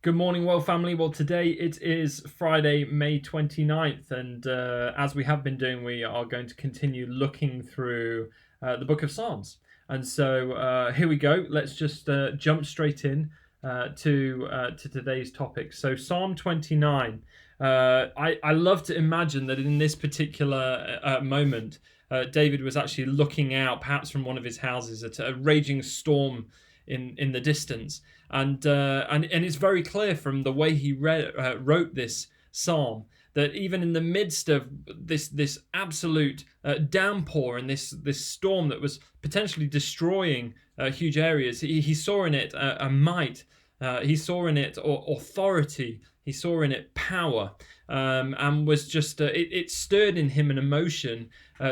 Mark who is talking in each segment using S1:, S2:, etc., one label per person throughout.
S1: Good morning, well, family. Well, today it is Friday, May 29th, and as we have been doing, we are going to continue looking through the book of Psalms. And so here we go. Let's just jump straight in to today's topic. So Psalm 29. I love to imagine that in this particular moment, David was actually looking out, perhaps from one of his houses, at a raging storm in the distance, and it's very clear from the way he wrote this psalm that even in the midst of this absolute downpour and this storm that was potentially destroying huge areas, he saw in it a might, he saw in it authority, he saw in it power, and was just it stirred in him an emotion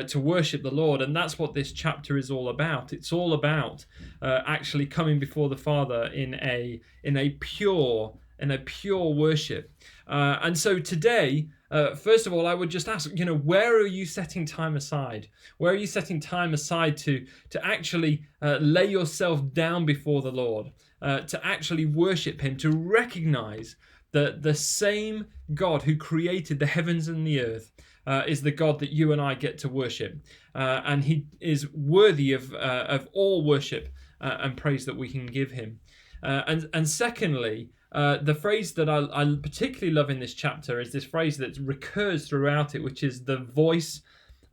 S1: to worship the Lord. And that's what this chapter is all about. It's all about actually coming before the Father in a pure worship. And so today, first of all, I would just ask, where are you setting time aside? Where are you setting time aside to actually lay yourself down before the Lord, to actually worship Him, to recognize that the same God who created the heavens and the earth is the God that you and I get to worship, and He is worthy of all worship and praise that we can give Him. And secondly, the phrase that I particularly love in this chapter is this phrase that recurs throughout it, which is the voice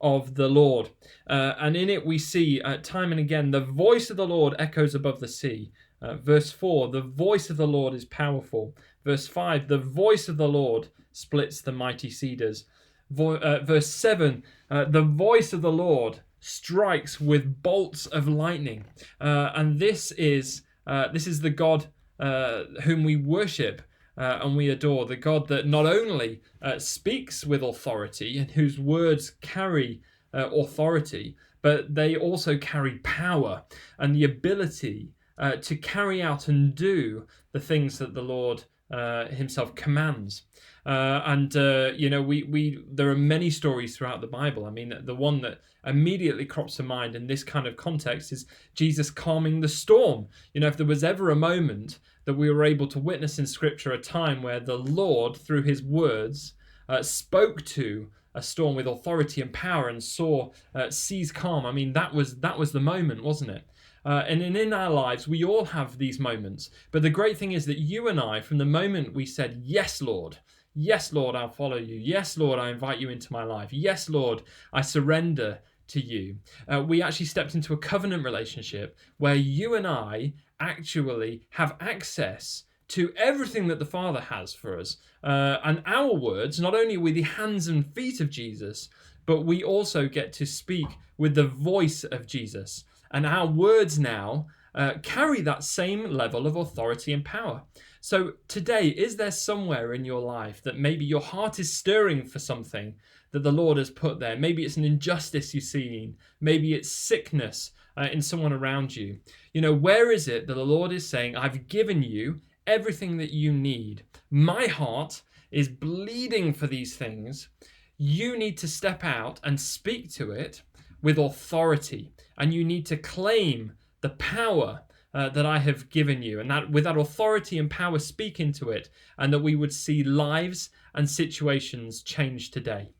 S1: of the Lord. And in it we see time and again, the voice of the Lord echoes above the sea. Verse 4, the voice of the Lord is powerful. Verse 5, the voice of the Lord splits the mighty cedars. Verse 7, the voice of the Lord strikes with bolts of lightning. And this is the God whom we worship and we adore, the God that not only speaks with authority and whose words carry authority, but they also carry power and the ability to carry out and do the things that the Lord Himself commands. There are many stories throughout the Bible. I mean, the one that immediately crops to mind in this kind of context is Jesus calming the storm. If there was ever a moment that we were able to witness in Scripture, a time where the Lord, through His words, spoke to a storm with authority and power and saw seas calm. I mean, that was the moment, wasn't it? And in our lives, we all have these moments. But the great thing is that you and I, from the moment we said, yes, Lord, I'll follow you. Yes, Lord, I invite you into my life. Yes, Lord, I surrender to you. We actually stepped into a covenant relationship where you and I actually have access to everything that the Father has for us. And our words, not only with the hands and feet of Jesus, but we also get to speak with the voice of Jesus. And our words now carry that same level of authority and power. So today, is there somewhere in your life that maybe your heart is stirring for something that the Lord has put there? Maybe it's an injustice you've seen. Maybe it's sickness in someone around you. Where is it that the Lord is saying, I've given you everything that you need. My heart is bleeding for these things. You need to step out and speak to it with authority, and you need to claim the power that I have given you, and that with that authority and power speak into it, and that we would see lives and situations change today.